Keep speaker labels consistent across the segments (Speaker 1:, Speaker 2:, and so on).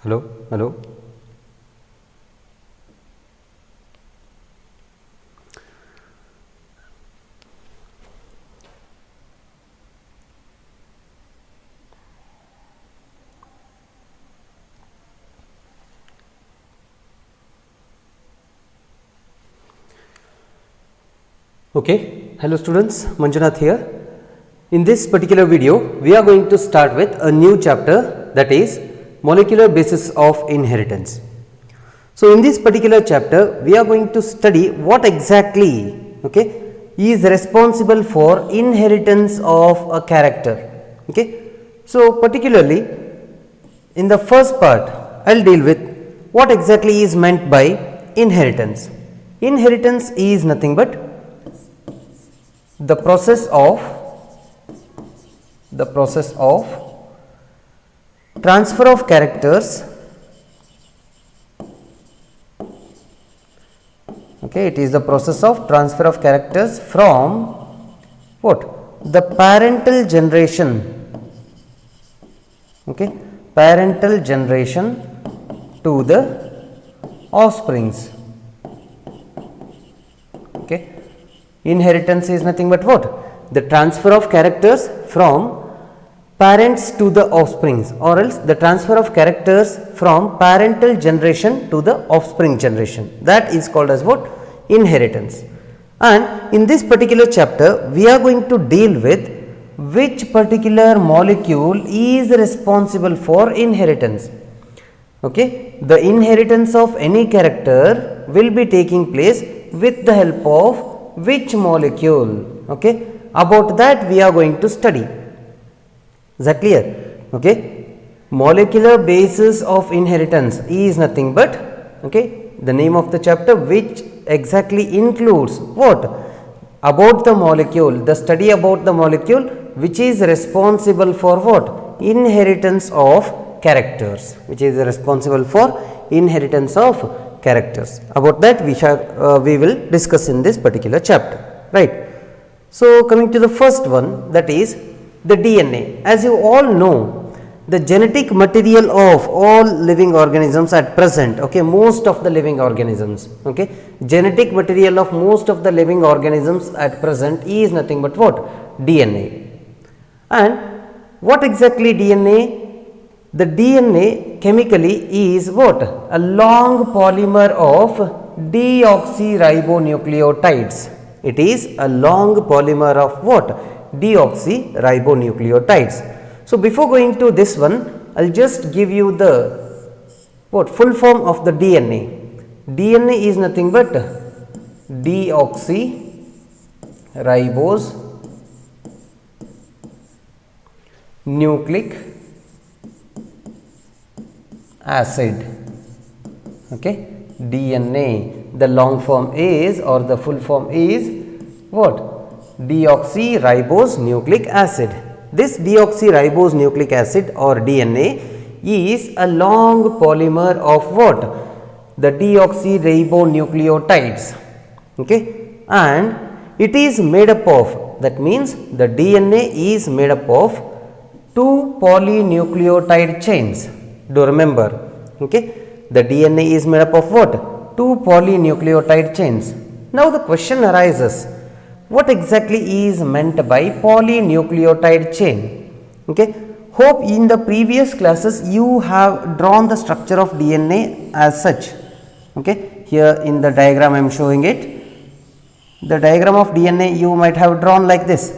Speaker 1: Hello, hello. Okay, hello students, Manjunath here. In this particular video, we are going to start with a new chapter, that is molecular basis of inheritance. So, in this particular chapter, we are going to study what exactly is responsible for inheritance of a character. Okay. So, particularly in the first part, I will deal with what exactly is meant by inheritance. Inheritance is nothing but the process of transfer of characters. Okay, it is the process of transfer of characters from what? The parental generation. Okay, parental generation to the offsprings. Okay, inheritance is nothing but what? The transfer of characters from parents to the offsprings, or else the transfer of characters from parental generation to the offspring generation. That is called as what? Inheritance. And in this particular chapter, we are going to deal with which particular molecule is responsible for inheritance. Okay, the inheritance of any character will be taking place with the help of which molecule. Okay, about that we are going to study. Is that clear? Okay, molecular basis of inheritance is nothing but the name of the chapter, which exactly includes what? About the molecule, the study about the molecule which is responsible for what? Inheritance of characters, which is responsible for inheritance of characters. About that we will discuss in this particular chapter, right? So, coming to the first one, that is the DNA. As you all know, the genetic material of all living organisms at present, most of the living organisms, genetic material of most of the living organisms at present is nothing but what? DNA. And what exactly DNA? The DNA chemically is what? A long polymer of deoxyribonucleotides. It is a long polymer of what? Deoxyribonucleotides. So, before going to this one, I will just give you the full form of the DNA. DNA is nothing but deoxyribose nucleic acid. Okay, DNA, the long form is, or the full form is what? Deoxyribose nucleic acid. This deoxyribose nucleic acid or DNA is a long polymer of what? The deoxyribonucleotides. Okay, and it is made up of, that means the DNA is made up of 2 polynucleotide chains. Do remember, the DNA is made up of what? 2 polynucleotide chains. Now the question arises, what exactly is meant by polynucleotide chain? Hope in the previous classes you have drawn the structure of DNA as such. Here in the diagram I am showing it. The diagram of DNA you might have drawn like this.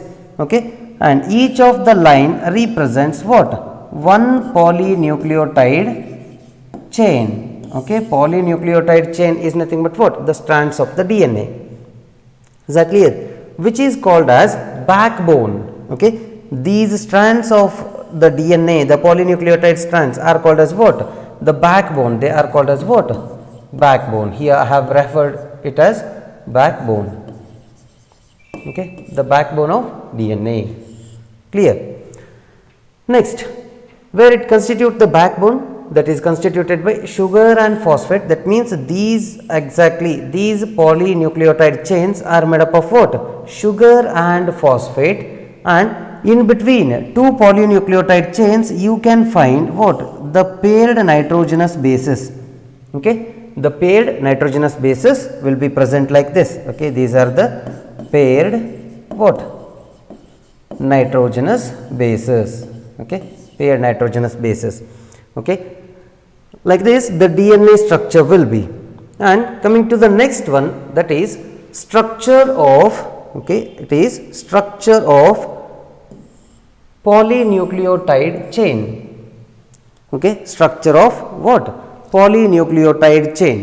Speaker 1: And each of the line represents what? One polynucleotide chain. Polynucleotide chain is nothing but what? The strands of the DNA. Is that clear? Which is called as backbone. These strands of the DNA, the polynucleotide strands, are called as what? The backbone. They are called as what? Backbone. Here I have referred it as backbone. The backbone of DNA. Clear? Next, where it constitutes the backbone, that is constituted by sugar and phosphate. That means these polynucleotide chains are made up of what? Sugar and phosphate, and in between 2 polynucleotide chains you can find what? the paired nitrogenous bases. Okay, the paired nitrogenous bases will be present like this. Okay, these are the paired what? Nitrogenous bases. Okay, paired nitrogenous bases. Okay, like this the DNA structure will be. And coming to the next one, that is structure of, okay, it is structure of polynucleotide chain. Okay, structure of what? Polynucleotide chain.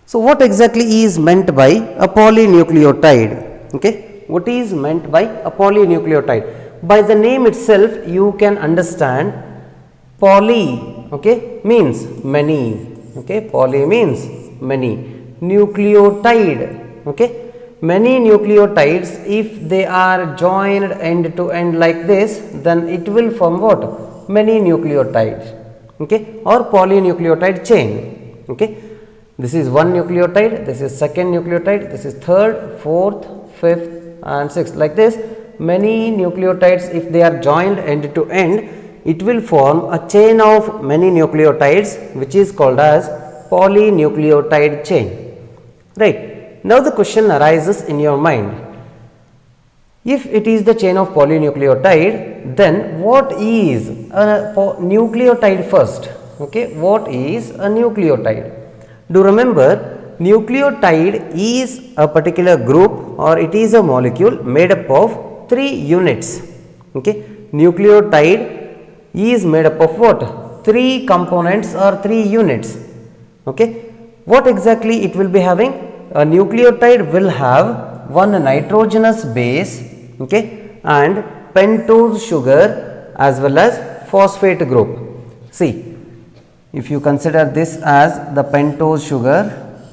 Speaker 1: So what exactly is meant by a polynucleotide? Okay, what is meant by a polynucleotide? By the name itself you can understand poly, okay, means many. Okay, poly means many. Nucleotide, okay, many nucleotides, if they are joined end to end like this, then it will form what? Many nucleotides, okay, or polynucleotide chain. Okay, this is one nucleotide, this is second nucleotide, this is third, fourth, fifth and sixth, like this many nucleotides, if they are joined end to end, it will form a chain of many nucleotides, which is called as polynucleotide chain. Right. Now the question arises in your mind, if it is the chain of polynucleotide, then what is a nucleotide first? Okay, what is a nucleotide? Do remember, nucleotide is a particular group or it is a molecule made up of 3 units. Okay, nucleotide is made up of what? 3 components or 3 units. Okay, what exactly it will be having? A nucleotide will have one nitrogenous base, okay, and pentose sugar as well as phosphate group. See, if you consider this as the pentose sugar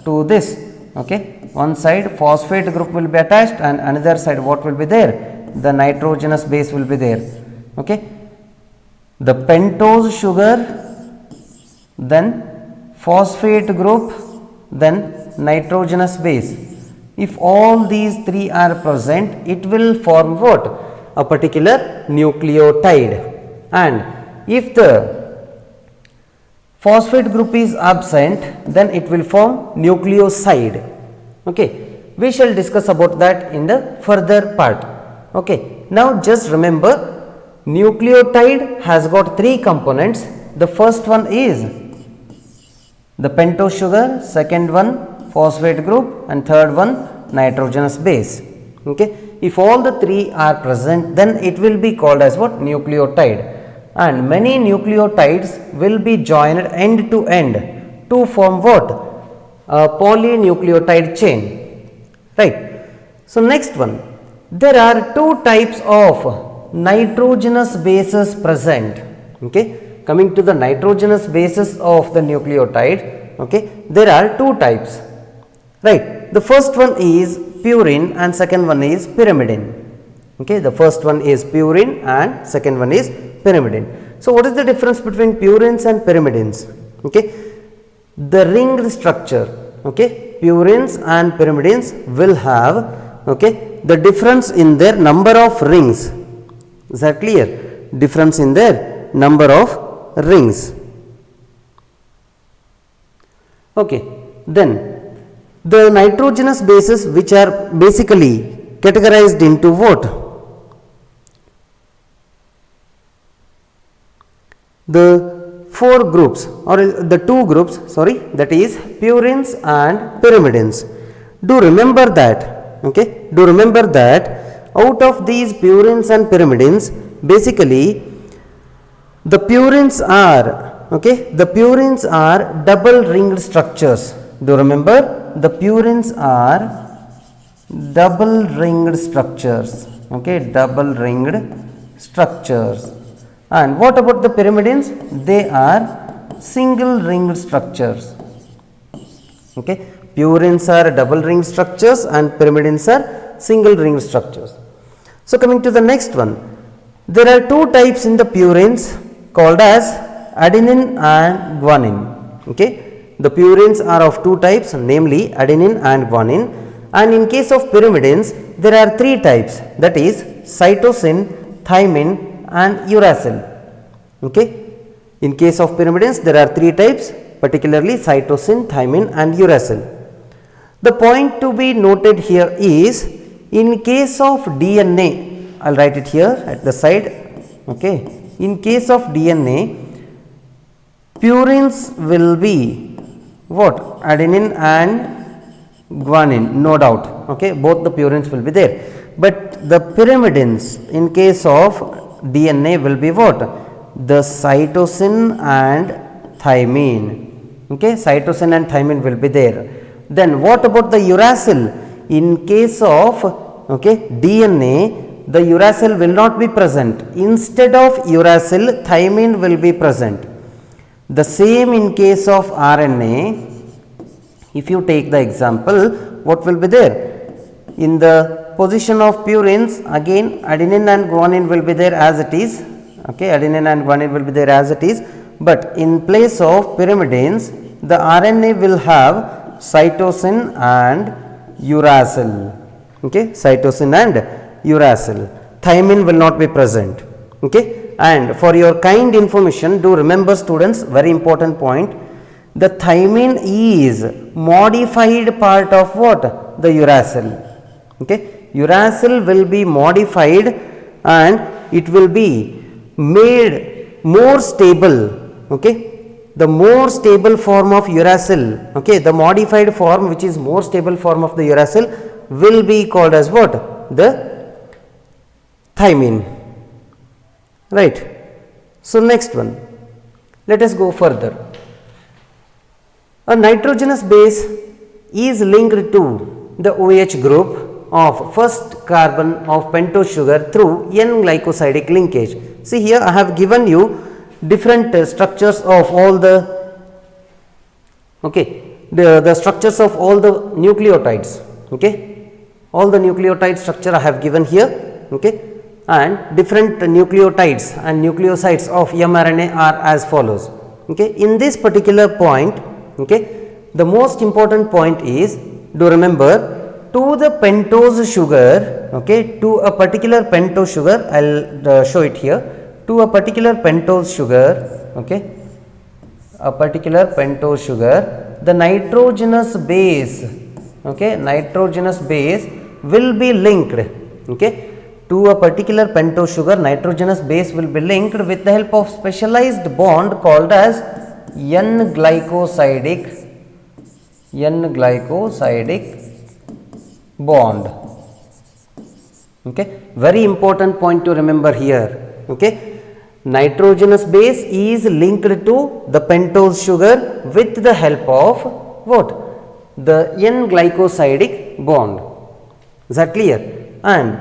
Speaker 1: to this, okay, one side phosphate group will be attached and another side what will be there? The nitrogenous base will be there. Okay, the pentose sugar, then phosphate group, then nitrogenous base. If all these 3 are present, it will form what? A particular nucleotide. And if the phosphate group is absent, then it will form nucleoside. Okay, we shall discuss about that in the further part. Okay, now just remember, nucleotide has got 3 components. The first one is the pentose sugar, second one phosphate group and third one nitrogenous base. Okay, if all the 3 are present, then it will be called as what? Nucleotide. And many nucleotides will be joined end to end to form what? A polynucleotide chain. Right. So next one, there are 2 types of nitrogenous bases present. Okay, coming to the nitrogenous bases of the nucleotide, okay, there are 2 types. Right. The first one is purine and second one is pyrimidine. Okay, the first one is purine and second one is pyrimidine. So what is the difference between purines and pyrimidines? Okay, the ringed structure. Okay, purines and pyrimidines will have, okay, the difference in their number of rings. Is that clear? Difference in their number of rings. Okay, then the nitrogenous bases, which are basically categorized into what? The 4 groups or the 2 groups, sorry, that is purines and pyrimidines. Do remember that, okay, do remember that out of these purines and pyrimidines, basically the purines are, okay, the purines are double ringed structures. Do remember, the purines are double ringed structures. Okay, double ringed structures. And what about the pyrimidines? They are single ringed structures. Okay, purines are double ringed structures and pyrimidines are single ringed structures. So coming to the next one, there are 2 types in the purines called as adenine and guanine. Okay, the purines are of 2 types, namely adenine and guanine, and in case of pyrimidines there are 3 types, that is cytosine, thymine and uracil. Okay, In case of pyrimidines, there are 3 types, particularly cytosine, thymine and uracil. The point to be noted here is, in case of DNA, I will write it here at the side. Okay. In case of DNA, purines will be what? Adenine and guanine, no doubt. Okay. Both the purines will be there, but the pyrimidines in case of DNA will be what? The cytosine and thymine. Okay. Cytosine and thymine will be there. Then what about the uracil? In case of DNA, the uracil will not be present. Instead of uracil, thymine will be present. The same in case of RNA. If you take the example, what will be there? In the position of purines, again adenine and guanine will be there as it is. Okay, adenine and guanine will be there as it is. But in place of pyrimidines, the RNA will have cytosine and uracil. Okay, cytosine and uracil. Thymine will not be present. Okay, and for your kind information, do remember students, very important point, the thymine is modified part of what? The uracil. Okay, uracil will be modified and it will be made more stable. Okay, the more stable form of uracil, okay, the modified form which is more stable form of the uracil will be called as what? The thymine, right. So, next one, let us go further. A nitrogenous base is linked to the OH group of first carbon of pentose sugar through N-glycosidic linkage. See here, I have given you different structures of all the the structures of all the nucleotides. Okay, all the nucleotide structure I have given here. Okay, and different nucleotides and nucleosides of mRNA are as follows. Okay, in this particular point, okay, the most important point is, do remember, to the pentose sugar, okay, to a particular pentose sugar, I will show it here. To a particular pentose sugar, okay, a particular pentose sugar, the nitrogenous base, okay, nitrogenous base will be linked. Okay, to a particular pentose sugar, nitrogenous base will be linked with the help of specialized bond called as N-glycosidic bond. Okay, very important point to remember here. Okay, nitrogenous base is linked to the pentose sugar with the help of what? The N-glycosidic bond. Is that clear? And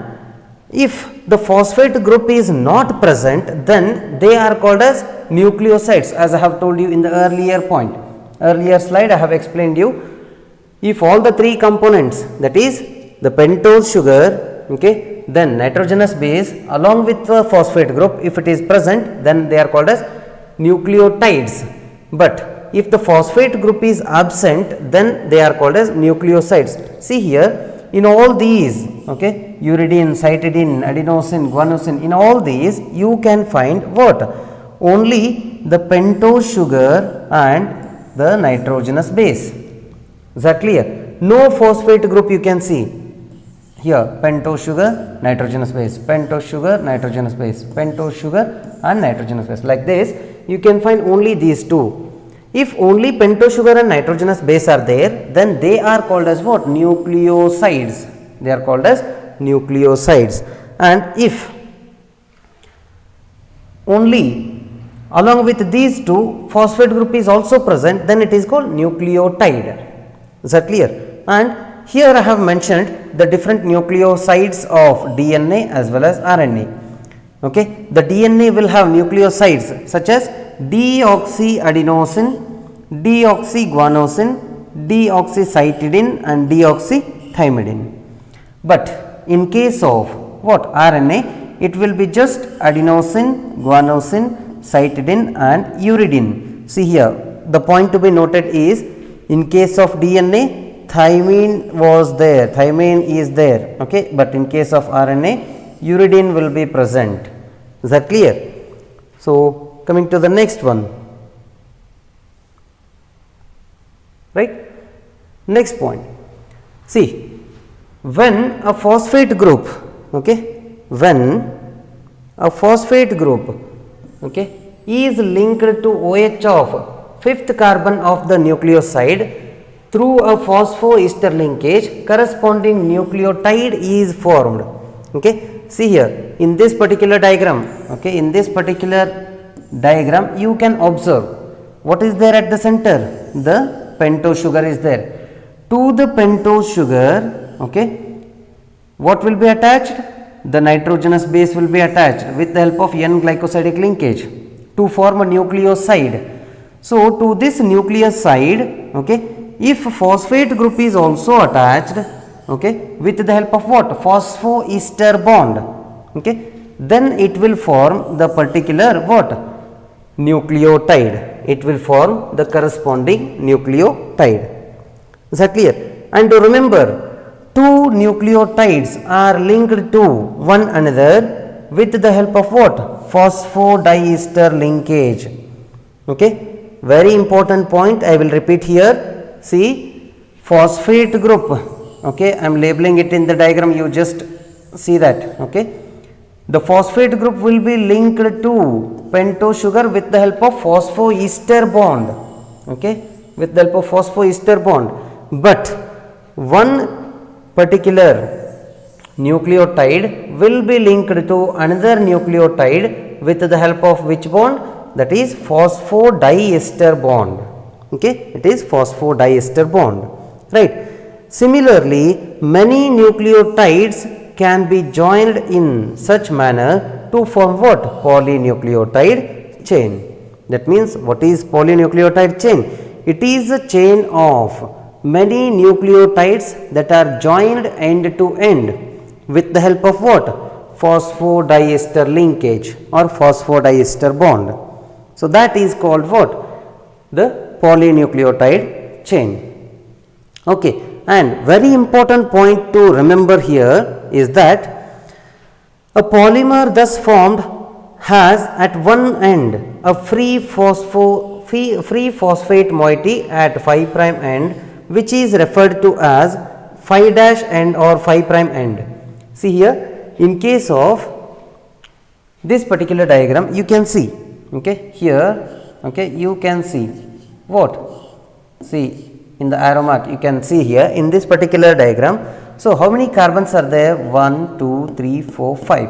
Speaker 1: if the phosphate group is not present, then they are called as nucleosides, as I have told you in the earlier point. Earlier slide I have explained you, if all the 3 components, that is the pentose sugar, okay, then nitrogenous base along with the phosphate group, if it is present, then they are called as nucleotides. But if the phosphate group is absent, then they are called as nucleosides. See here, in all these, okay, uridine, cytidine, adenosine, guanosine, in all these you can find what? Only the pentose sugar and the nitrogenous base. Is that clear? No phosphate group you can see. Here, pentose sugar, nitrogenous base, pentose sugar, nitrogenous base, pentose sugar and nitrogenous base. Like this, you can find only these 2. If only pentose sugar and nitrogenous base are there, then they are called as what? Nucleosides. They are called as nucleosides. And if only along with these 2 phosphate group is also present, then it is called nucleotide. Is that clear? And here I have mentioned the different nucleosides of DNA as well as RNA. Okay, the DNA will have nucleosides such as deoxyadenosine, deoxyguanosine, deoxycytidine and deoxythymidine. But in case of what? RNA, it will be just adenosine, guanosine, cytidine and uridine. See here, the point to be noted is, in case of DNA, thymine was there, thymine is there, okay, but in case of RNA, uridine will be present. Is that clear? So, coming to the next one, right. Next point, see, when a phosphate group, okay, when a phosphate group, okay, is linked to OH of fifth carbon of the nucleoside through a phosphoester linkage, corresponding nucleotide is formed. Okay, see here in this particular diagram, okay, in this particular diagram you can observe what is there at the center, the pentose sugar is there. To the pentose sugar, okay, what will be attached? The nitrogenous base will be attached with the help of N glycosidic linkage to form a nucleoside. So, to this nucleoside, okay, if phosphate group is also attached, okay, with the help of what? Phosphoester bond, okay, then it will form the particular what? Nucleotide. It will form the corresponding nucleotide. Is that clear? And to remember, two nucleotides are linked to one another with the help of what? Phosphodiester linkage. Okay, very important point, I will repeat here. See, phosphate group, okay, I am labeling it in the diagram, you just see that. Okay, the phosphate group will be linked to pentose sugar with the help of phosphoester bond, okay, with the help of phosphoester bond. But one particular nucleotide will be linked to another nucleotide with the help of which bond? That is phosphodiester bond. Okay, it is phosphodiester bond, right. Similarly, many nucleotides can be joined in such manner to form what? Polynucleotide chain. That means, what is polynucleotide chain? It is a chain of many nucleotides that are joined end to end with the help of what? Phosphodiester linkage or phosphodiester bond. So, that is called what? The polynucleotide chain. Okay. And very important point to remember here is that a polymer thus formed has at one end a free phosphate moiety at 5' end, which is referred to as 5' end or 5' end. See here, in case of this particular diagram, you can see, okay, here, okay, you can see what? See, in the arrow mark you can see here in this particular diagram. So, how many carbons are there? 1, 2, 3, 4, 5,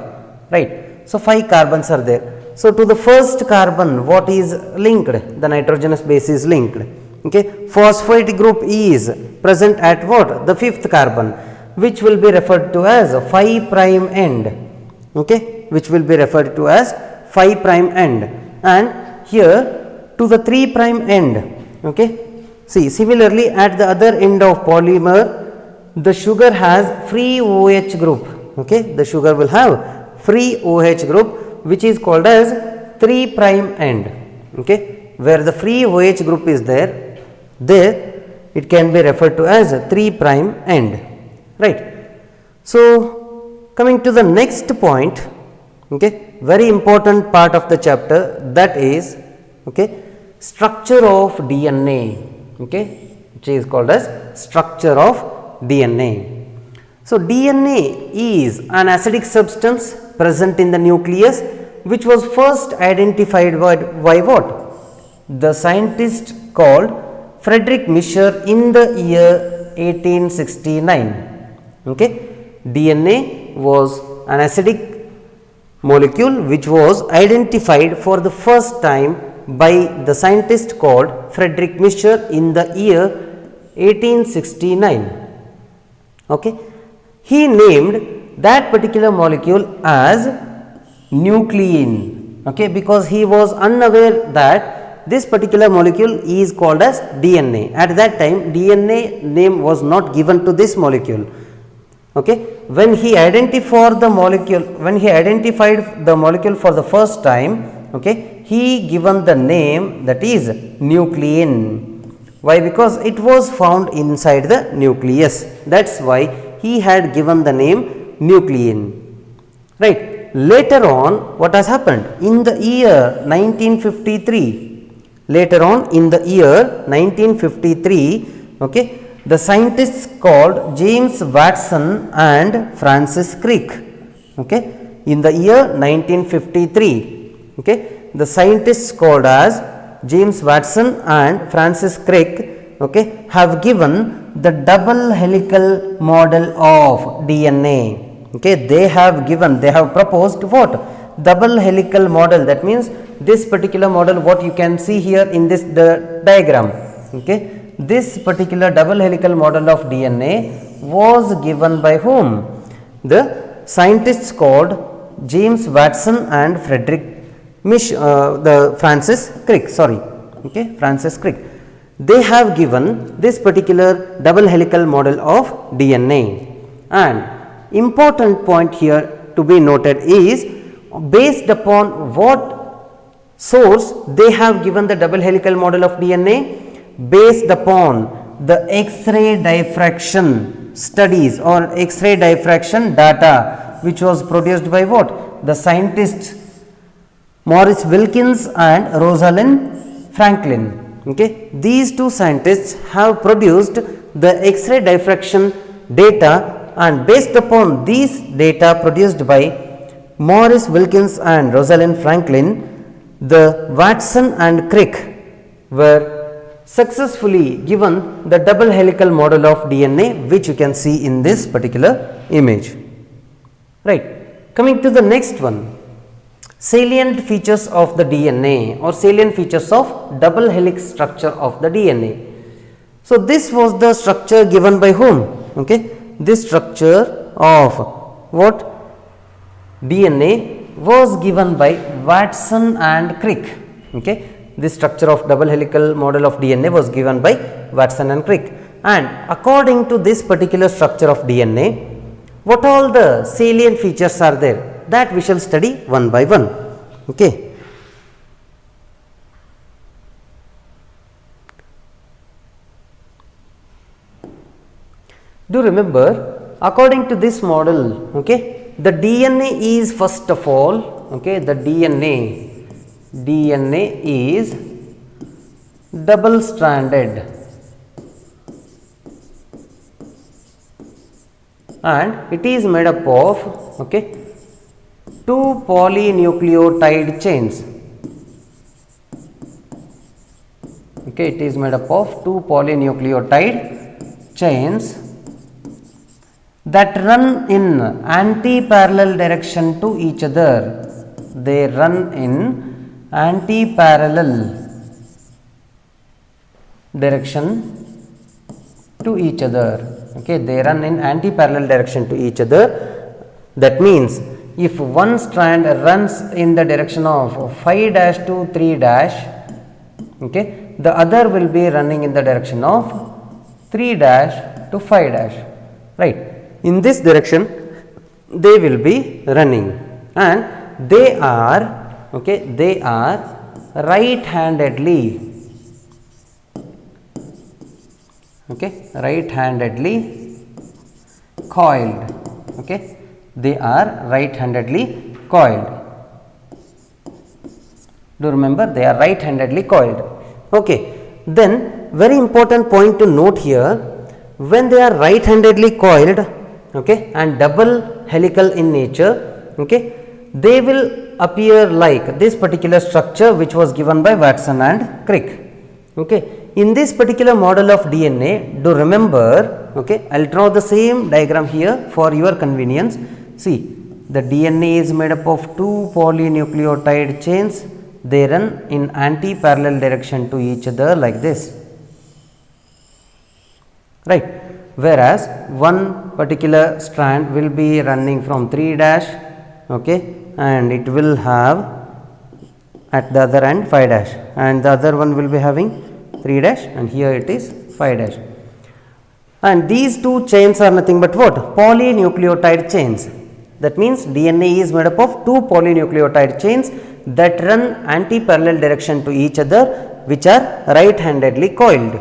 Speaker 1: right. So, 5 carbons are there. So, to the first carbon what is linked? The nitrogenous base is linked. Okay. Phosphate group is present at what? The fifth carbon, which will be referred to as 5' end, okay, which will be referred to as 5' end. And here to the 3' end, okay. See, similarly at the other end of polymer, the sugar has free OH group, okay, the sugar will have free OH group, which is called as 3' end, okay, where the free OH group is there it can be referred to as 3' end, right. So, coming to the next point, okay, very important part of the chapter, that is, okay, structure of DNA, okay, which is called as structure of DNA. So, DNA is an acidic substance present in the nucleus, which was first identified by what? The scientist called Friedrich Mischer in the year 1869. Okay. DNA was an acidic molecule which was identified for the first time by the scientist called Friedrich Mischer in the year 1869. Okay. He named that particular molecule as nuclein, okay, because he was unaware that this particular molecule is called as DNA. At that time DNA name was not given to this molecule. Okay. When he identified the molecule for the first time, okay, he given the name that is nuclein. Why? Because it was found inside the nucleus. That is why he had given the name nuclein, right. later on what has happened in the year 1953, later on in the year 1953, okay, the scientists called James Watson and Francis Crick, okay, in the year 1953, okay, the scientists called as James Watson and Francis Crick, okay, have given the double helical model of DNA, okay, they have proposed what? Double helical model. That means this particular model what you can see here in this the diagram, okay. This particular double helical model of DNA was given by whom? The scientists called James Watson and Francis Crick, okay, Francis Crick. They have given this particular double helical model of DNA, and important point here to be noted is based upon what source they have given the double helical model of DNA. Based upon the X-ray diffraction studies or X-ray diffraction data which was produced by what? The scientists Maurice Wilkins and Rosalind Franklin, okay. These two scientists have produced the X-ray diffraction data, and based upon these data produced by Maurice Wilkins and Rosalind Franklin, the Watson and Crick were successfully given the double helical model of DNA, which you can see in this particular image, right. Coming to the next one, salient features of the DNA or salient features of double helix structure of the DNA. So, this was the structure given by whom? Okay. This structure of what? DNA was given by Watson and Crick, okay. This structure of double helical model of DNA was given by Watson and Crick, and according to this particular structure of DNA, what all the salient features are there, that we shall study one by one, okay. Do remember, according to this model, okay, the DNA is first of all, okay, the DNA is double stranded and it is made up of, okay, two polynucleotide chains, okay, it is made up of two polynucleotide chains that run in anti-parallel direction to each other. They run in anti-parallel direction to each other, okay, they run in anti-parallel direction to each other. That means if one strand runs in the direction of 5 dash to 3 dash, okay, the other will be running in the direction of 3 dash to 5 dash, right. In this direction they will be running, and they are, okay, they are right-handedly, okay, right-handedly coiled, okay, they are right-handedly coiled. Do remember, they are right-handedly coiled, okay. Then very important point to note here, when they are right-handedly coiled, okay, and double helical in nature, okay, they will appear like this particular structure which was given by Watson and Crick, okay. In this particular model of DNA, do remember, okay, I will draw the same diagram here for your convenience. See, the DNA is made up of two polynucleotide chains, they run in anti-parallel direction to each other like this, right, whereas one particular strand will be running from 3 dash, okay, and it will have at the other end 5 dash, and the other one will be having 3 dash, and here it is 5 dash, and these two chains are nothing but what? Polynucleotide chains. That means DNA is made up of two polynucleotide chains that run anti-parallel direction to each other, which are right-handedly coiled.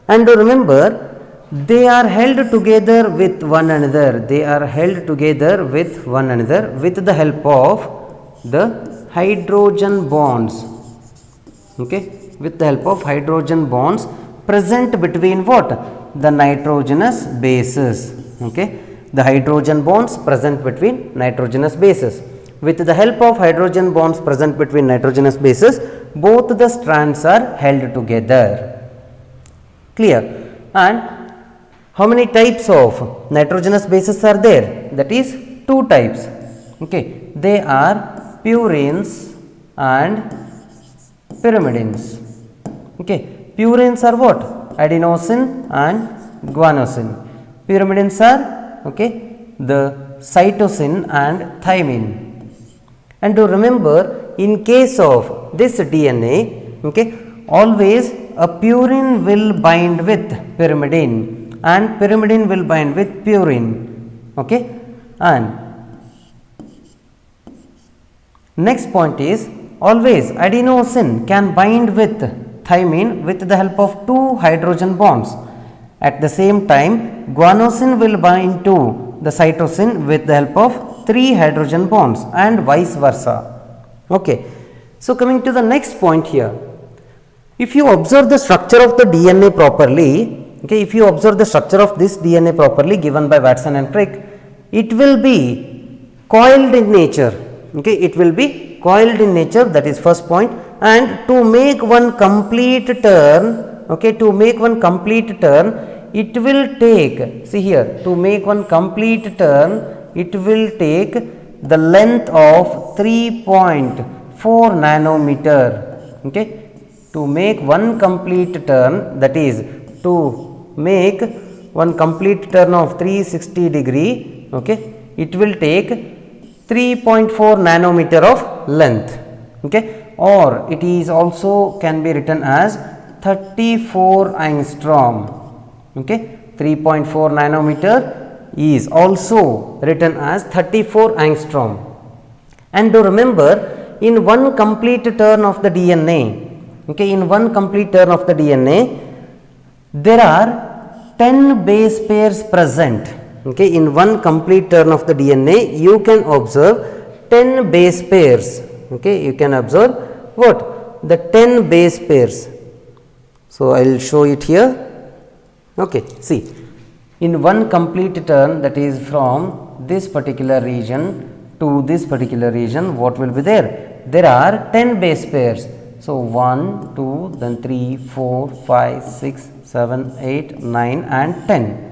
Speaker 1: And remember, they are held together with one another. They are held together with one another with the help of the hydrogen bonds. Okay, with the help of hydrogen bonds present between what? The nitrogenous bases. Okay, the hydrogen bonds present between nitrogenous bases. With the help of hydrogen bonds present between nitrogenous bases, both the strands are held together. Clear? And how many types of nitrogenous bases are there? That is 2 types. Okay, they are purines and pyrimidines. Okay, purines are what? Adenosine and guanosine. Pyrimidines are the cytosine and thymine. And to remember, in case of this DNA, always a purine will bind with pyrimidine and pyrimidine will bind with purine. Okay, and next point is, always adenosine can bind with thymine with the help of 2 hydrogen bonds. At the same time, guanosine will bind to the cytosine with the help of 3 hydrogen bonds and vice versa. Okay. So, coming to the next point here, if you observe the structure of the DNA properly, if you observe the structure of this DNA properly given by Watson and Crick, it will be coiled in nature. Okay, it will be coiled in nature, that is first point. And to make one complete turn, it will take, see here, to make one complete turn, it will take the length of 3.4 nanometer. Okay, to make one complete turn, that is to make one complete turn of 360 degree, it will take 3.4 nanometer of length. Okay, or it is also can be written as 34 angstrom. Okay, 3.4 nanometer is also written as 34 angstrom. And to remember, in one complete turn of the DNA, in one complete turn of the DNA, there are 10 base pairs present. Okay, in one complete turn of the DNA, you can observe 10 base pairs. Okay, you can observe what? The 10 base pairs. So, I will show it here. Okay, see, in one complete turn, that is from this particular region to this particular region, what will be there? There are 10 base pairs. So, 1, 2, then 3, 4, 5, 6, 7, 8, 9 and 10.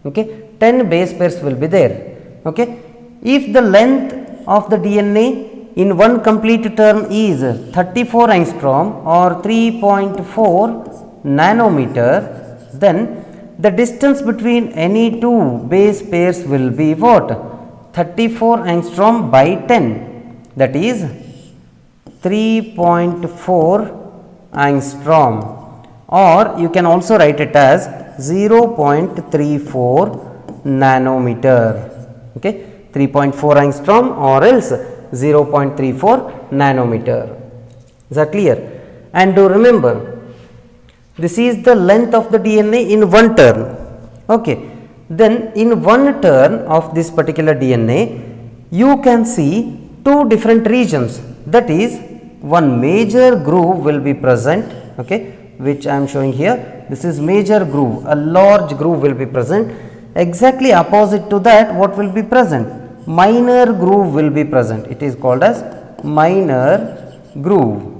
Speaker 1: Okay, 10 base pairs will be there. Okay, if the length of the DNA in one complete turn is 34 angstrom or 3.4 nanometer, then the distance between any 2 base pairs will be what? 34 angstrom by 10, that is 3.4 angstrom, or you can also write it as 0.34 nanometer. Okay, 3.4 angstrom or else 0.34 nanometer. Is that clear? And to remember, this is the length of the DNA in one turn. Okay, then in one turn of this particular DNA, you can see 2 different regions, that is one major groove will be present, which I am showing here. This is major groove, a large groove will be present. Exactly opposite to that, what will be present? Minor groove will be present. It is called as minor groove.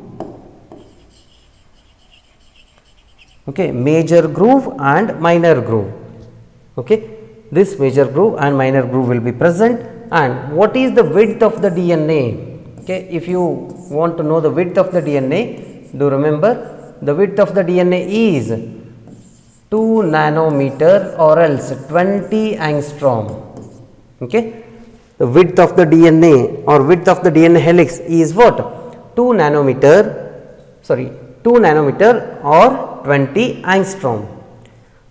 Speaker 1: Okay, major groove and minor groove. Okay, this major groove and minor groove will be present. And what is the width of the DNA? Okay, if you want to know the width of the DNA, do remember the width of the DNA is 2 nanometer or else 20 angstrom. Okay, the width of the DNA or width of the DNA helix is what? 2 nanometer or 20 angstrom.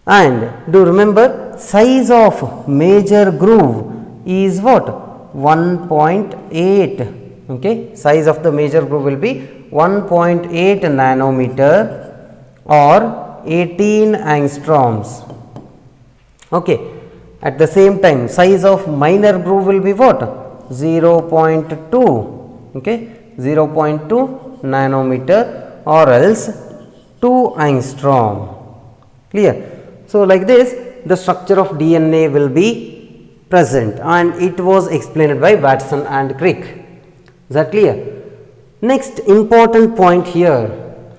Speaker 1: And do remember, size of major groove is what? 1.8. Okay, size of the major groove will be 1.8 nanometer or 18 angstroms. Okay. At the same time, size of minor groove will be what? 0.2, okay, 0.2 nanometer or else 2 angstrom. Clear? So, like this the structure of DNA will be present, and it was explained by Watson and Crick. Is that clear? Next important point here,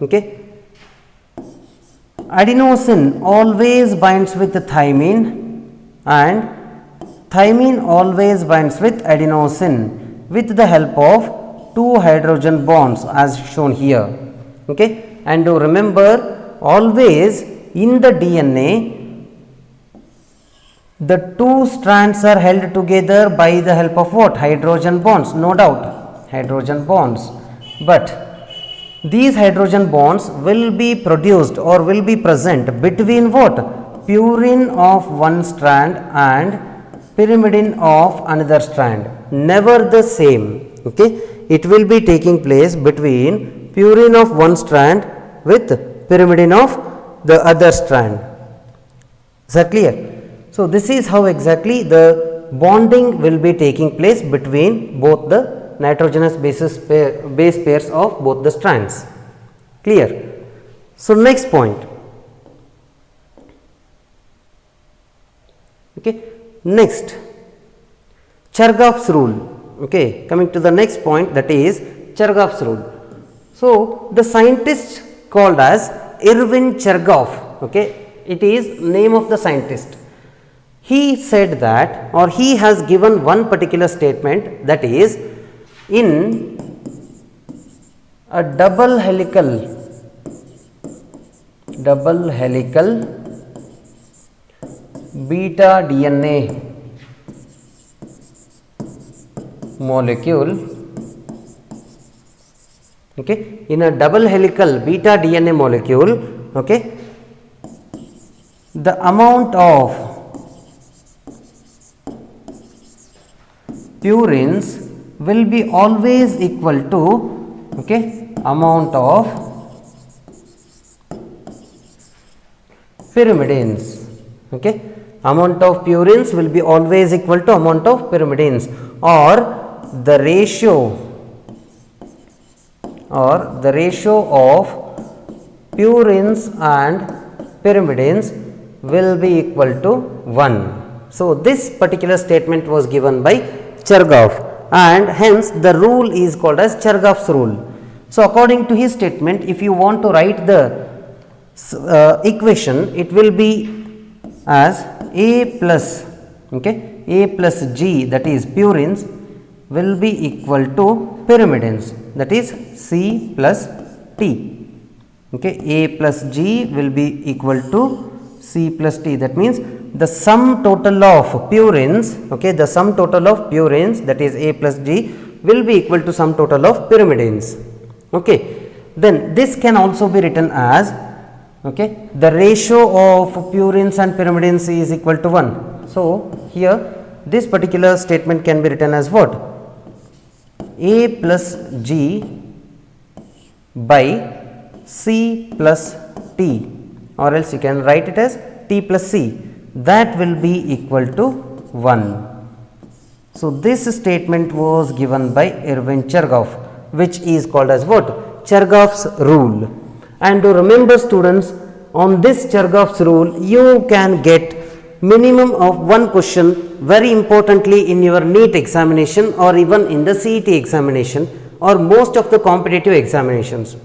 Speaker 1: okay, adenosine always binds with the thymine and thymine always binds with adenosine with the help of 2 hydrogen bonds as shown here, okay. And to remember, always in the DNA the 2 strands are held together by the help of what? Hydrogen bonds, no doubt, hydrogen bonds. But these hydrogen bonds will be produced or will be present between what? Purine of one strand and pyrimidine of another strand, never the same, okay. It will be taking place between purine of one strand with pyrimidine of the other strand. Is that clear? So, this is how exactly the bonding will be taking place between both the nitrogenous base pairs of both the strands. Clear? So, next point. Okay. Next, Chargaff's rule. Okay. Coming to the next point, that is Chargaff's rule. So, the scientist called as Erwin Chargaff. Okay. It is name of the scientist. He said that, or he has given one particular statement, that is, in a double helical beta DNA molecule, okay, in a double helical beta DNA molecule, okay, the amount of purines will be always equal to, okay, amount of pyrimidines, okay, amount of purines will be always equal to amount of pyrimidines, or the ratio of purines and pyrimidines will be equal to 1. So, this particular statement was given by Chargaff, and hence the rule is called as Chargaff's rule. So, according to his statement, if you want to write the equation, it will be as A plus, okay, A plus G, that is purines, will be equal to pyrimidines, that is C plus T. Okay, A plus G will be equal to C plus T. That means the sum total of purines, okay, the sum total of purines, that is A plus G, will be equal to sum total of pyrimidines. Okay, then this can also be written as, okay, the ratio of purines and pyrimidines is equal to 1. So, here this particular statement can be written as what? A plus G by C plus T, or else you can write it as T plus C, that will be equal to 1. So, this statement was given by Erwin Chargaff, which is called as what? Chargaff's rule. And to remember students, on this Chargaff's rule you can get minimum of one question very importantly in your NEET examination or even in the CET examination or most of the competitive examinations.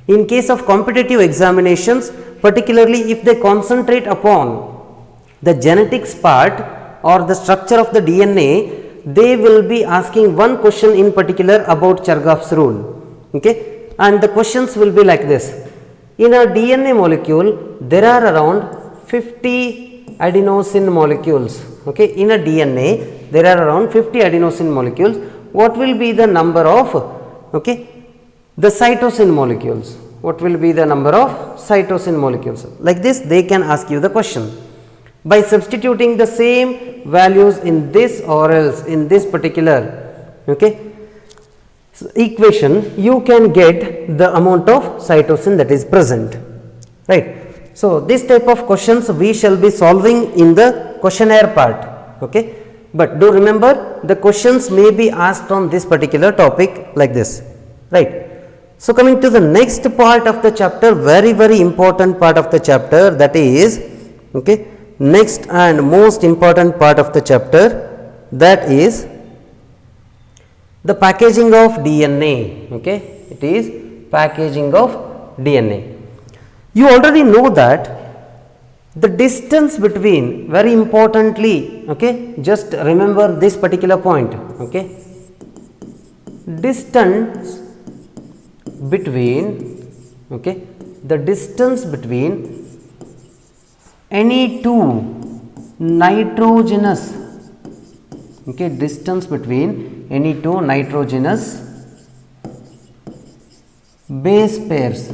Speaker 1: In case of competitive examinations, particularly if they concentrate upon the genetics part or the structure of the DNA, they will be asking one question in particular about Chargaff's rule. Okay? And the questions will be like this. In a DNA molecule, there are around 50 adenosine molecules. Okay? In a DNA, there are around 50 adenosine molecules. What will be the number of, okay, the cytosine molecules? What will be the number of cytosine molecules? Like this, they can ask you the question. By substituting the same values in this or else in this particular, okay, equation, you can get the amount of cytosine that is present, right. So, this type of questions we shall be solving in the questionnaire part, okay. But do remember, the questions may be asked on this particular topic like this, right. So, coming to the next part of the chapter, very important part of the chapter, that is, okay, next and most important part of the chapter, that is the packaging of DNA, okay. It is packaging of DNA. You already know that the distance between, very importantly, okay, just remember this particular point, okay, distance between, okay, the distance between any two nitrogenous, okay, distance between any two nitrogenous base pairs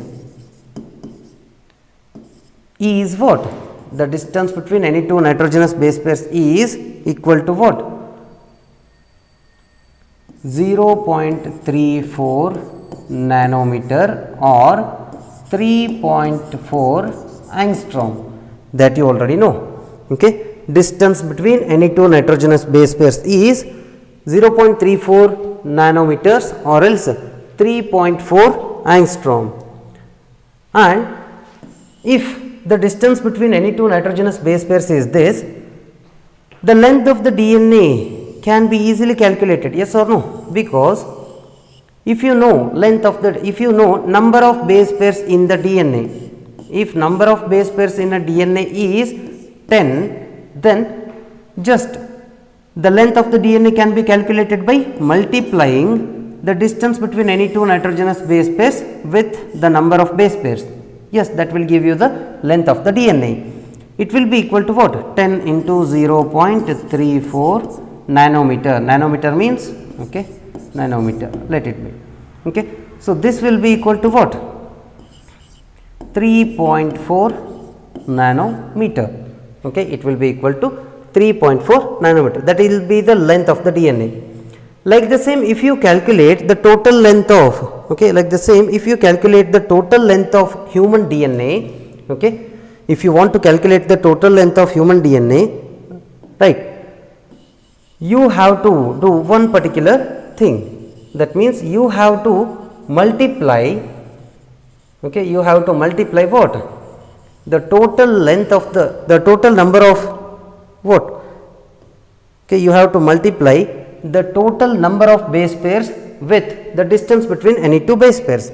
Speaker 1: is what? The distance between any two nitrogenous base pairs is equal to what? 0.34 nanometer or 3.4 angstrom, that you already know, okay. Distance between any two nitrogenous base pairs is 0.34 nanometers or else 3.4 angstrom, and if the distance between any two nitrogenous base pairs is this, the length of the DNA can be easily calculated, yes or no? Because if you know length of the, if you know number of base pairs in the DNA, if number of base pairs in a DNA is 10, then just the length of the DNA can be calculated by multiplying the distance between any two nitrogenous base pairs with the number of base pairs. Yes, that will give you the length of the DNA. It will be equal to what? 10 into 0.34 nanometer. Nanometer means, okay, nanometer, let it be, okay. So, this will be equal to what? 3.4 nanometer, okay. It will be equal to 3.4 nanometer, that will be the length of the DNA. Like the same, if you calculate the total length of, okay, like the same, if you calculate the total length of human DNA, okay, if you want to calculate the total length of human DNA, right, you have to do one particular thing, that means you have to multiply, okay, you have to multiply what? The total length of the total number of what? Okay, you have to multiply the total number of base pairs with the distance between any two base pairs.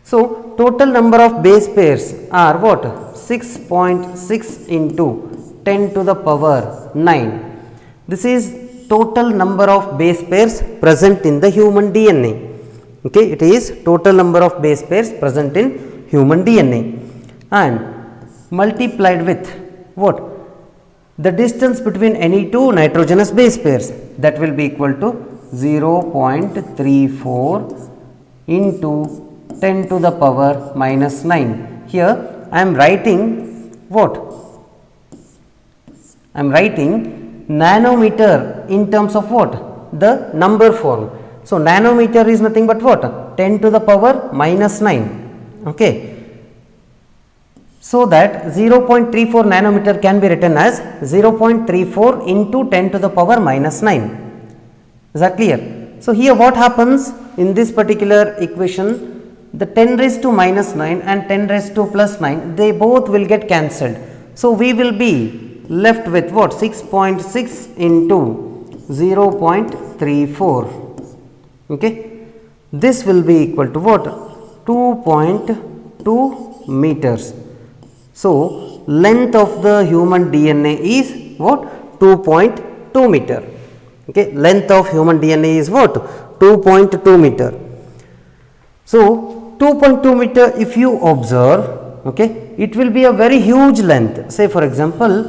Speaker 1: So, total number of base pairs are what? 6.6 into 10 to the power 9. This is total number of base pairs present in the human DNA. Okay, it is total number of base pairs present in human DNA and multiplied with what? The distance between any two nitrogenous base pairs, that will be equal to 0.34 into 10 to the power minus 9. Here I am writing what? I am writing nanometer in terms of what? The number form. So, nanometer is nothing but what? 10 to the power minus 9. Okay. So, that 0.34 nanometer can be written as 0.34 into 10 to the power minus 9. Is that clear? So, here what happens in this particular equation? The 10 raised to minus 9 and 10 raised to plus 9, they both will get cancelled. So, we will be left with what? 6.6 into 0.34. Okay. This will be equal to what? 2.2 meters. So, length of the human DNA is what? 2.2 meter. Okay. Length of human DNA is what? 2.2 meter. So, 2.2 meter if you observe, okay, it will be a very huge length. Say for example,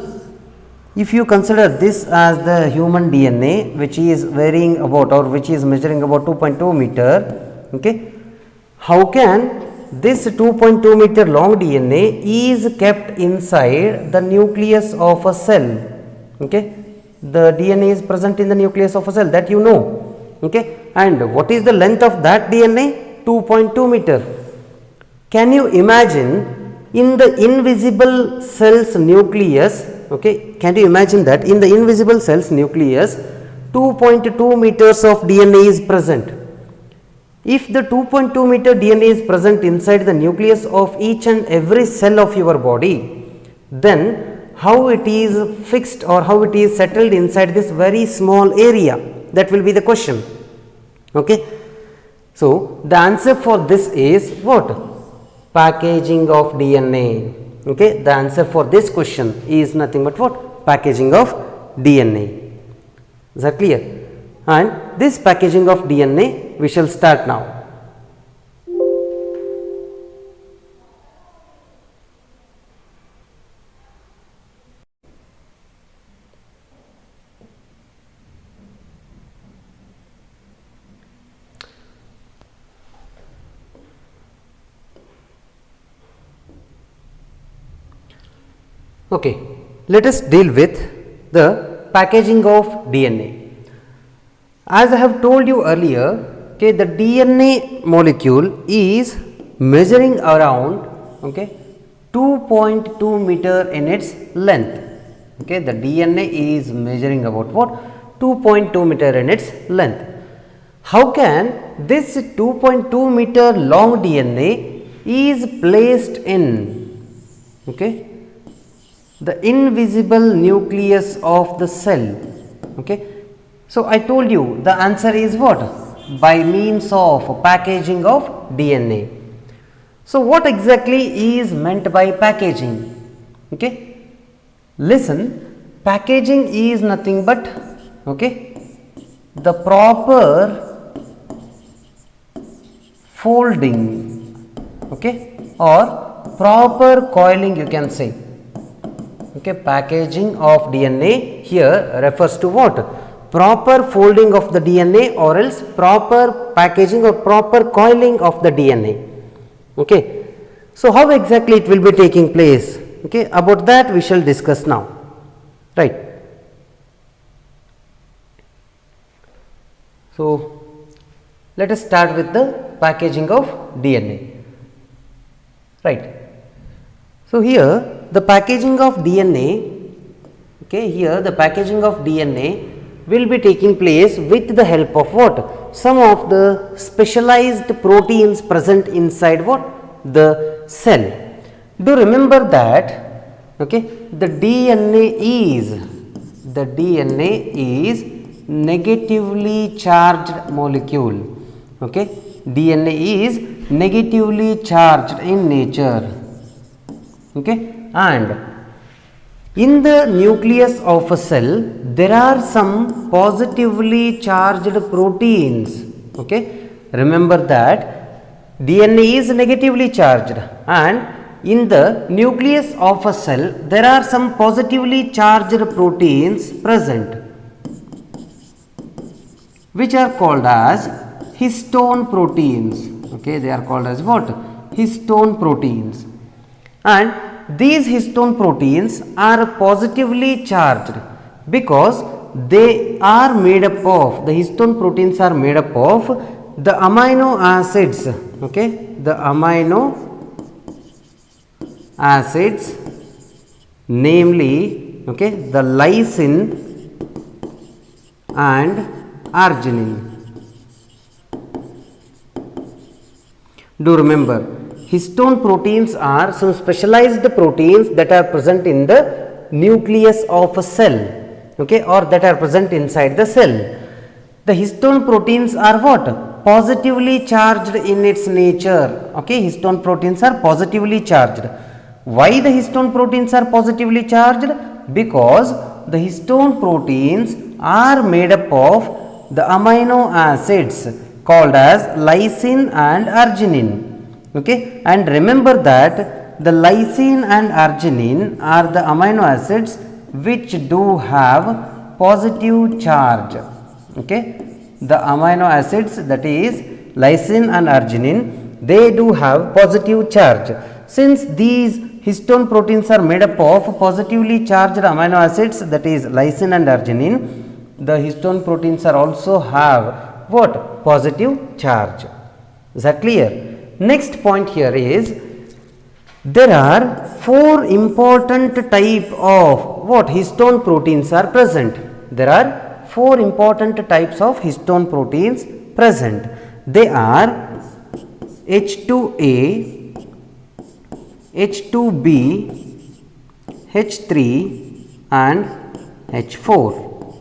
Speaker 1: if you consider this as the human DNA which is varying about or which is measuring about 2.2 meter, okay, how can this 2.2 meter long DNA is kept inside the nucleus of a cell? Okay, the DNA is present in the nucleus of a cell, that you know. Okay, and what is the length of that DNA? 2.2 meter. Can you imagine in the invisible cell's nucleus, okay, can you imagine that in the invisible cell's nucleus 2.2 meters of DNA is present. If the 2.2 meter DNA is present inside the nucleus of each and every cell of your body, then how it is fixed or how it is settled inside this very small area? That will be the question. Okay. So, the answer for this is what? Packaging of DNA. Okay. The answer for this question is nothing but what? Packaging of DNA. Is that clear? And this packaging of DNA we shall start now. Okay, let us deal with the packaging of DNA. As I have told you earlier, okay, the DNA molecule is measuring around, okay, 2.2 meter in its length. Okay, the DNA is measuring about what? 2.2 meter in its length. How can this 2.2 meter long DNA is placed in, okay, the invisible nucleus of the cell? Okay. So, I told you the answer is what? By means of packaging of DNA. So, what exactly is meant by packaging? Okay. Listen, packaging is nothing but, okay, the proper folding, okay, or proper coiling, you can say. Okay, packaging of DNA here refers to what? Proper folding of the DNA or else proper packaging or proper coiling of the DNA. Okay. So, how exactly it will be taking place? Okay, about that we shall discuss now, right. So, let us start with the packaging of DNA, right. So, here the packaging of DNA, okay, here the packaging of DNA will be taking place with the help of what? Some of the specialized proteins present inside what? The cell. Do remember that, okay, the DNA is negatively charged molecule. Okay, DNA is negatively charged in nature. Okay, and in the nucleus of a cell, there are some positively charged proteins. Okay, remember that DNA is negatively charged, and in the nucleus of a cell, there are some positively charged proteins present, which are called as histone proteins. Okay, they are called as what? Histone proteins. And these histone proteins are positively charged because they are made up of, the histone proteins are made up of the amino acids, okay, the amino acids, namely, okay, the lysine and arginine. Do remember, histone proteins are some specialized proteins that are present in the nucleus of a cell, okay, or that are present inside the cell. The histone proteins are what? Positively charged in its nature. Okay, histone proteins are positively charged. Why the histone proteins are positively charged? Because the histone proteins are made up of the amino acids called as lysine and arginine. Okay, and remember that the lysine and arginine are the amino acids which do have positive charge. Okay, the amino acids, that is lysine and arginine, they do have positive charge. Since these histone proteins are made up of positively charged amino acids, that is lysine and arginine, the histone proteins are also have what? Positive charge. Is that clear? Next point here is, There are 4 important type of what histone proteins are present. There are 4 important types of histone proteins present. They are H2A, H2B, H3 and H4.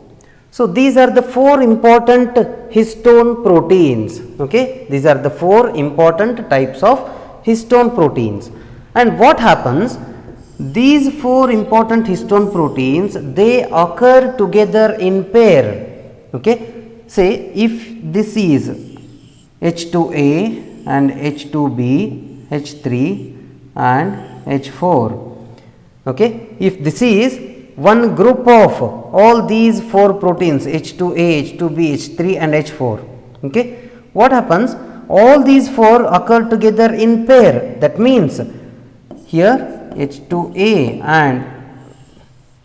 Speaker 1: So, these are the 4 important histone proteins. Okay? These are the 4 important types of histone proteins. And what happens? These 4 important histone proteins, they occur together in pair. Okay? Say if this is H2A and H2B, H3 and H4. Okay? If this is one group of all these 4 proteins H2A, H2B, H3 and H4. Okay? What happens? All these 4 occur together in pair. That means here H2A and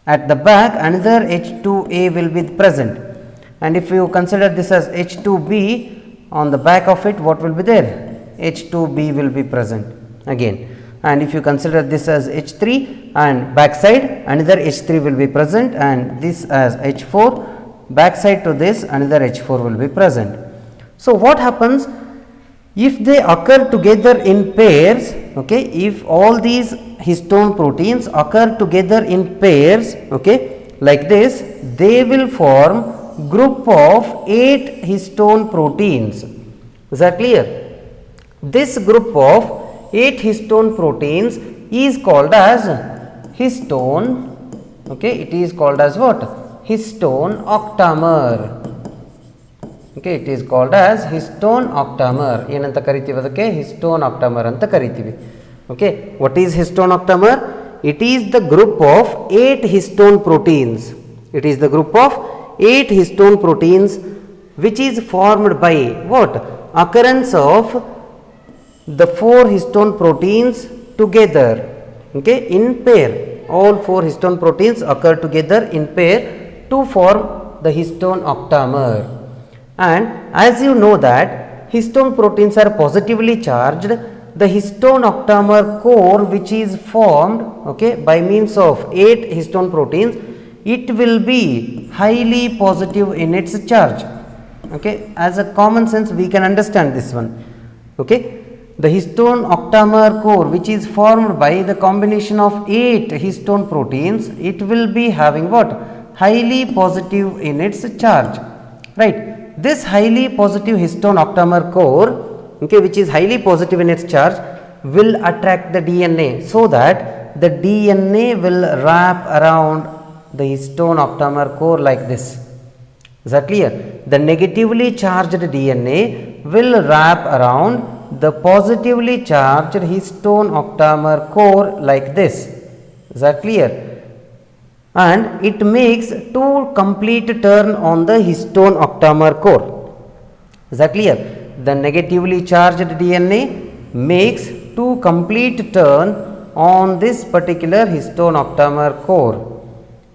Speaker 1: at the back another H2A will be present, and if you consider this as H2B, on the back of it what will be there? H2B will be present again. And if you consider this as H3 and backside another H3 will be present, and this as H4, backside to this another H4 will be present. So, what happens if they occur together in pairs? Okay, if all these histone proteins occur together in pairs, okay, like this, they will form group of 8 histone proteins. Is that clear? This group of 8 histone proteins is called as histone. Okay, it is called as what? Histone octamer. Okay, it is called as histone octamer. ಏನಂತ ಕರಿತೀವಿ ಅದಕ್ಕೆ? histone octamer ಅಂತ ಕರಿತೀವಿ. Okay, what is histone octamer? It is the group of 8 histone proteins. It is the group of 8 histone proteins which is formed by what? Occurrence of the 4 histone proteins together, okay, in pair. All 4 histone proteins occur together in pair to form the histone octamer. And as you know that histone proteins are positively charged, the histone octamer core which is formed, okay, by means of 8 histone proteins, it will be highly positive in its charge. Okay, as a common sense we can understand this one. Okay, the histone octamer core which is formed by the combination of 8 histone proteins, it will be having what? Highly positive in its charge, right? This highly positive histone octamer core, okay, which is highly positive in its charge, will attract the DNA, so that the DNA will wrap around the histone octamer core like this. Is that clear? The negatively charged DNA will wrap around the positively charged histone octamer core like this. Is that clear? And it makes 2 complete turn on the histone octamer core. Is that clear? The negatively charged DNA makes 2 complete turn on this particular histone octamer core.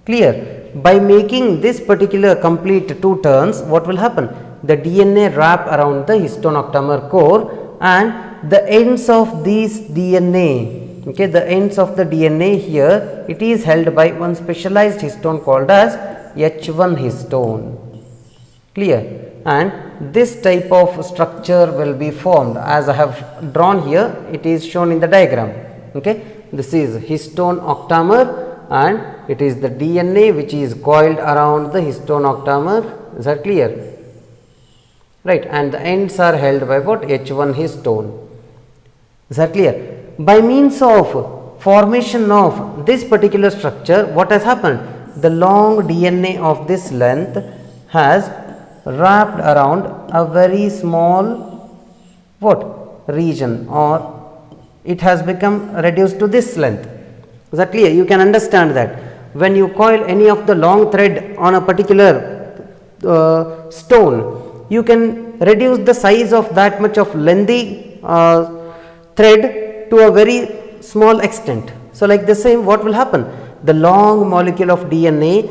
Speaker 1: Clear? By making this particular complete 2 turns, what will happen? The DNA wrap around the histone octamer core, and the ends of these DNA, okay, the ends of the DNA here, it is held by one specialized histone called as H1 histone. Clear? And this type of structure will be formed as I have drawn here. It is shown in the diagram. Okay, this is histone octamer and it is the DNA which is coiled around the histone octamer. Is that clear? Right, and the ends are held by what? H1 histone. Is that clear? By means of formation of this particular structure, what has happened? The long DNA of this length has wrapped around a very small what? Region, or it has become reduced to this length. Is that clear? You can understand that when you coil any of the long thread on a particular stone, you can reduce the size of that much of lengthy thread to a very small extent. So, like the same, what will happen? The long molecule of DNA,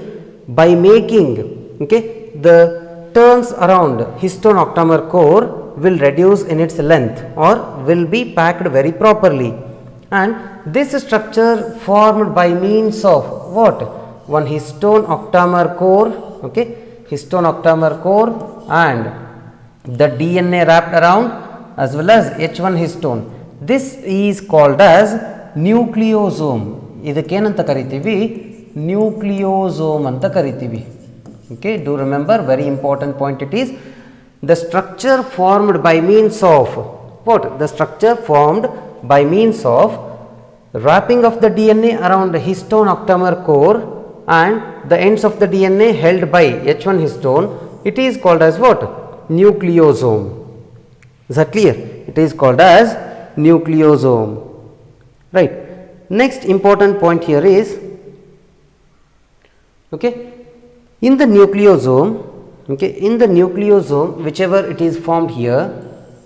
Speaker 1: by making, okay, the turns around histone octamer core, will reduce in its length or will be packed very properly, and this structure formed by means of what? One histone octamer core, okay, histone octamer core and the DNA wrapped around as well as H1 histone. This is called as nucleosome. ಇದಕ್ಕೆ ಏನಂತ ಕರಿತೀವಿ? Nucleosome ಅಂತ ಕರಿತೀವಿ. Okay, do remember, very important point it is. The structure formed by means of what? The structure formed by means of wrapping of the DNA around the histone octamer core and the ends of the DNA held by H1 histone. It is called as what? Nucleosome. Is that clear? It is called as nucleosome. Right. Next important point here is, okay, in the nucleosome, okay, in the nucleosome, whichever it is formed here,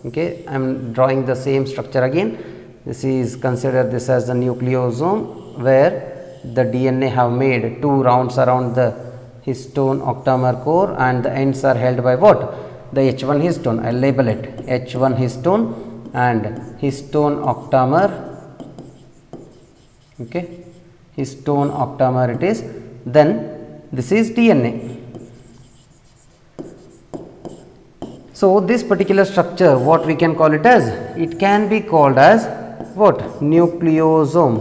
Speaker 1: okay, I am drawing the same structure again. This is, consider this as the nucleosome where the DNA have made two rounds around the histone octamer core and the ends are held by what? The H1 histone. I will label it H1 histone and histone octamer, okay, histone octamer it is. Then this is DNA. So, this particular structure, what we can call it as? It can be called as what? Nucleosome.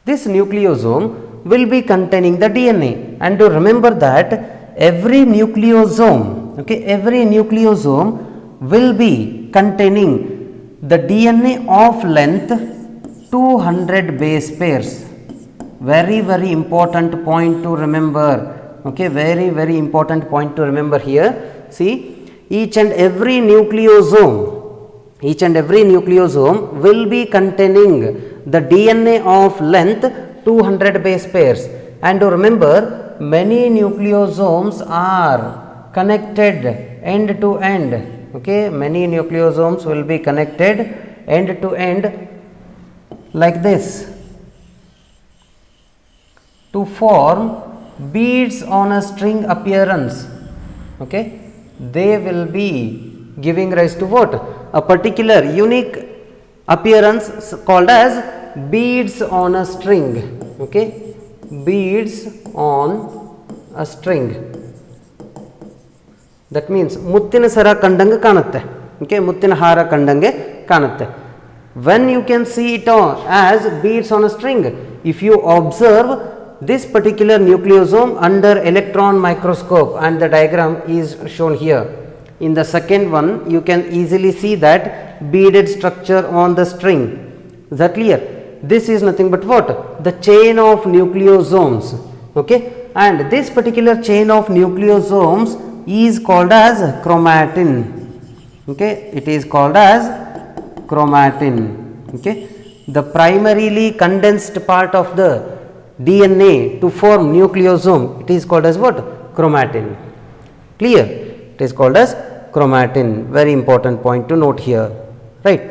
Speaker 1: This nucleosome will be containing the DNA, and to remember that every nucleosome, okay, every nucleosome will be containing the DNA of length 200 base pairs. Very important point to remember. Okay, very important point to remember here. See, each and every nucleosome will be containing the DNA of length 200 base pairs, and to remember, many nucleosomes are connected end to end. Okay, many nucleosomes will be connected end to end like this to form beads on a string appearance. Okay, they will be giving rise to what? A particular unique appearance called as beads on a string. Okay, beads on a string. That means ಮುತ್ತಿನ ಸರ ಕಂಡಂಗೆ ಕಾಣುತ್ತೆ. Okay, ಮುತ್ತಿನ ಹಾರ ಕಂಡಂಗೆ ಕಾಣುತ್ತೆ. When you can see it as beads on a string, if you observe this particular nucleosome under electron microscope, and the diagram is shown here. In the second one, you can easily see that beaded structure on the string. Is that clear? This is nothing but what? The chain of nucleosomes. Okay, and this particular chain of nucleosomes is called as chromatin. Okay, it is called as chromatin. Okay, the primarily condensed part of the DNA to form nucleosome, it is called as what? Chromatin. Clear? It is called as chromatin. Very important point to note here. Right.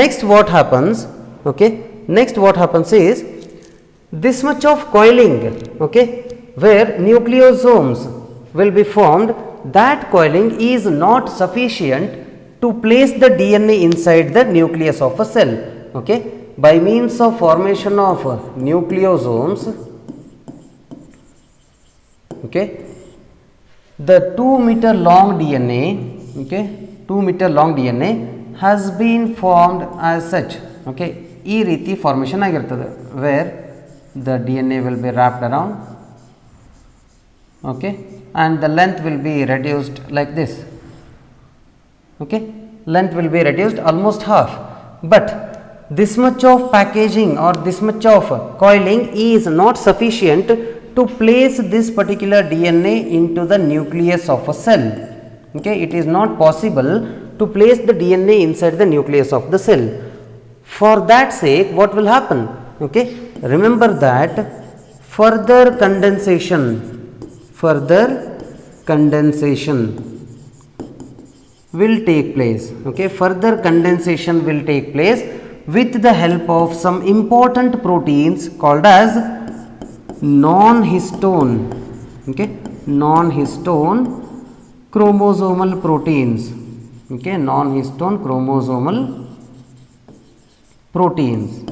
Speaker 1: Next what happens? Okay. Next what happens is this much of coiling. Okay, where nucleosomes will be formed. That coiling is not sufficient to place the DNA inside the nucleus of a cell. Okay, by means of formation of nucleosomes, okay, the 2-meter long DNA, okay, 2-meter long DNA has been formed as such. Okay, ಈ ರೀತಿ formation ಆಗಿರ್ತದೆ, where the DNA will be wrapped around, okay, and the length will be reduced like this. Okay, length will be reduced almost half, but this much of packaging or this much of coiling is not sufficient to place this particular DNA into the nucleus of a cell. Okay, it is not possible to place the DNA inside the nucleus of the cell. For that sake, what will happen? Okay, remember that further condensation will take place. Okay, further condensation will take place with the help of some important proteins called as non-histone, okay, non-histone chromosomal proteins. okay, non-histone chromosomal proteins.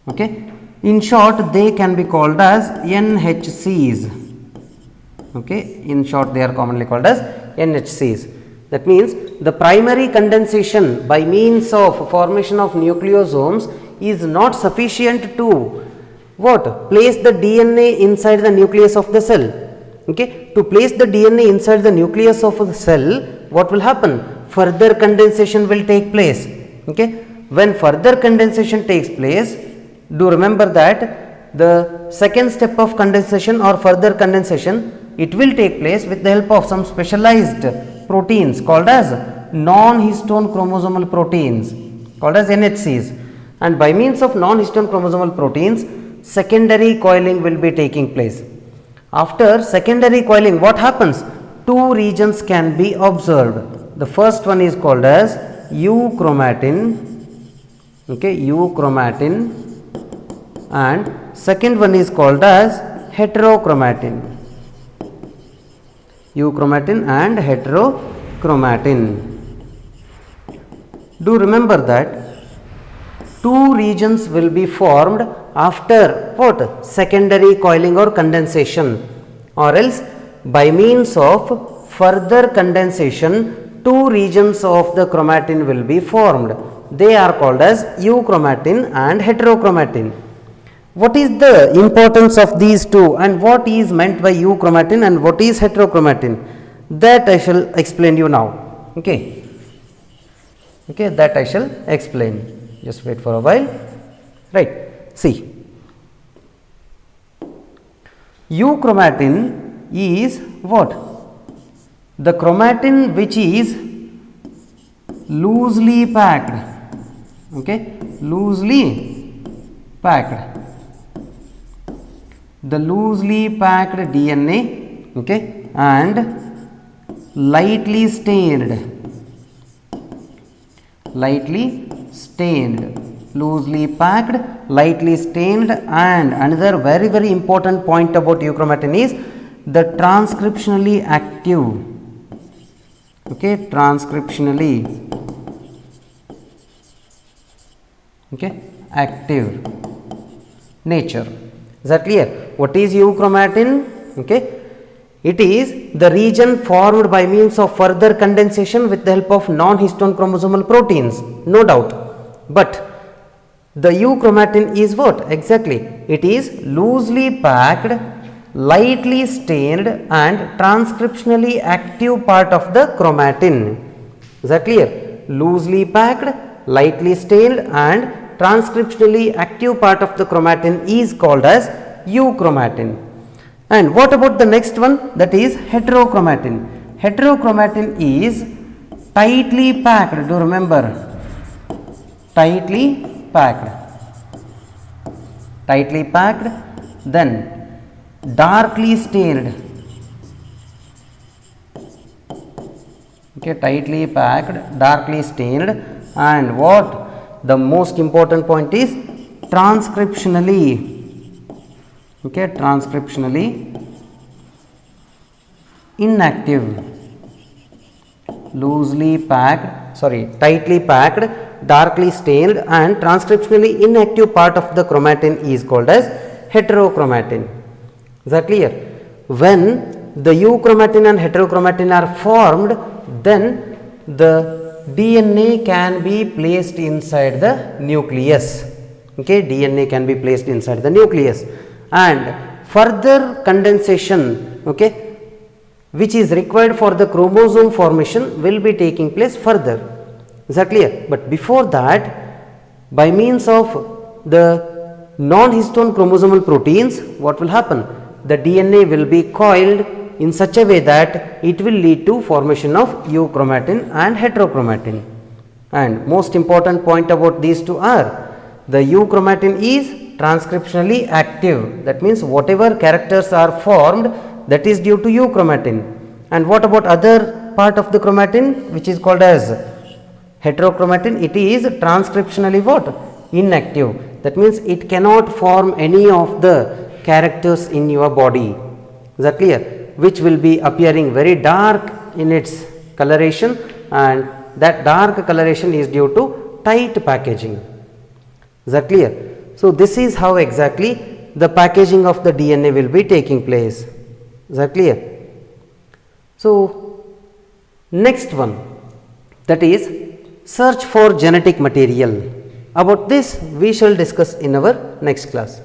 Speaker 1: Okay. In short, they can be called as NHCs. Okay. In short, they are commonly called as NHCs. That means the primary condensation by means of formation of nucleosomes is not sufficient to what? Place the DNA inside the nucleus of the cell. Okay. To place the DNA inside the nucleus of the cell, what will happen? Further condensation will take place. Okay. When further condensation takes place, do remember that the second step of condensation or further condensation, it will take place with the help of some specialized proteins called as non-histone chromosomal proteins called as NHCs, and by means of non-histone chromosomal proteins, secondary coiling will be taking place. After secondary coiling, what happens? Two regions can be observed. The first one is called as euchromatin, okay, euchromatin, and second one is called as heterochromatin. Euchromatin and heterochromatin. Do remember that two regions will be formed after what? Secondary coiling or condensation, or else by means of further condensation, two regions of the chromatin will be formed. They are called as euchromatin and heterochromatin. What is the importance of these two, and what is meant by euchromatin and what is heterochromatin? That I shall explain you now. Okay. Okay, that I shall explain. Just wait for a while. Right. See. Euchromatin is what? The chromatin which is loosely packed. Okay. Loosely packed. The loosely packed DNA, okay, and lightly stained, loosely packed, lightly stained, and another very important point about euchromatin is the transcriptionally active, okay, active nature. Is that clear? What is euchromatin? Okay. It is the region formed by means of further condensation with the help of non-histone chromosomal proteins, no doubt. But the euchromatin is what? Exactly. It is loosely packed, lightly stained and transcriptionally active part of the chromatin. Is that clear? Loosely packed, lightly stained and transcriptionally active part of the chromatin is called as euchromatin. And what about the next one? That is heterochromatin. Heterochromatin is tightly packed. Do remember? Tightly packed, then darkly stained. Okay, tightly packed, darkly stained, and what? The most important point is transcriptionally, okay, transcriptionally inactive, tightly packed, darkly stained and transcriptionally inactive part of the chromatin is called as heterochromatin. Is that clear? When the euchromatin and heterochromatin are formed, then the DNA can be placed inside the nucleus. Okay, DNA can be placed inside the nucleus, and further condensation, okay, which is required for the chromosome formation will be taking place further. Is that clear? But before that, by means of the non-histone chromosomal proteins, what will happen? The DNA will be coiled in such a way that it will lead to formation of euchromatin and heterochromatin. And most important point about these two are, the euchromatin is transcriptionally active. That means whatever characters are formed, that is due to euchromatin. And what about other part of the chromatin which is called as heterochromatin? It is transcriptionally what? Inactive. That means it cannot form any of the characters in your body. Is that clear? Which will be appearing very dark in its coloration, and that dark coloration is due to tight packaging. Is that clear? So, this is how exactly the packaging of the DNA will be taking place. Is that clear? So, next one, that is search for genetic material. About this we shall discuss in our next class.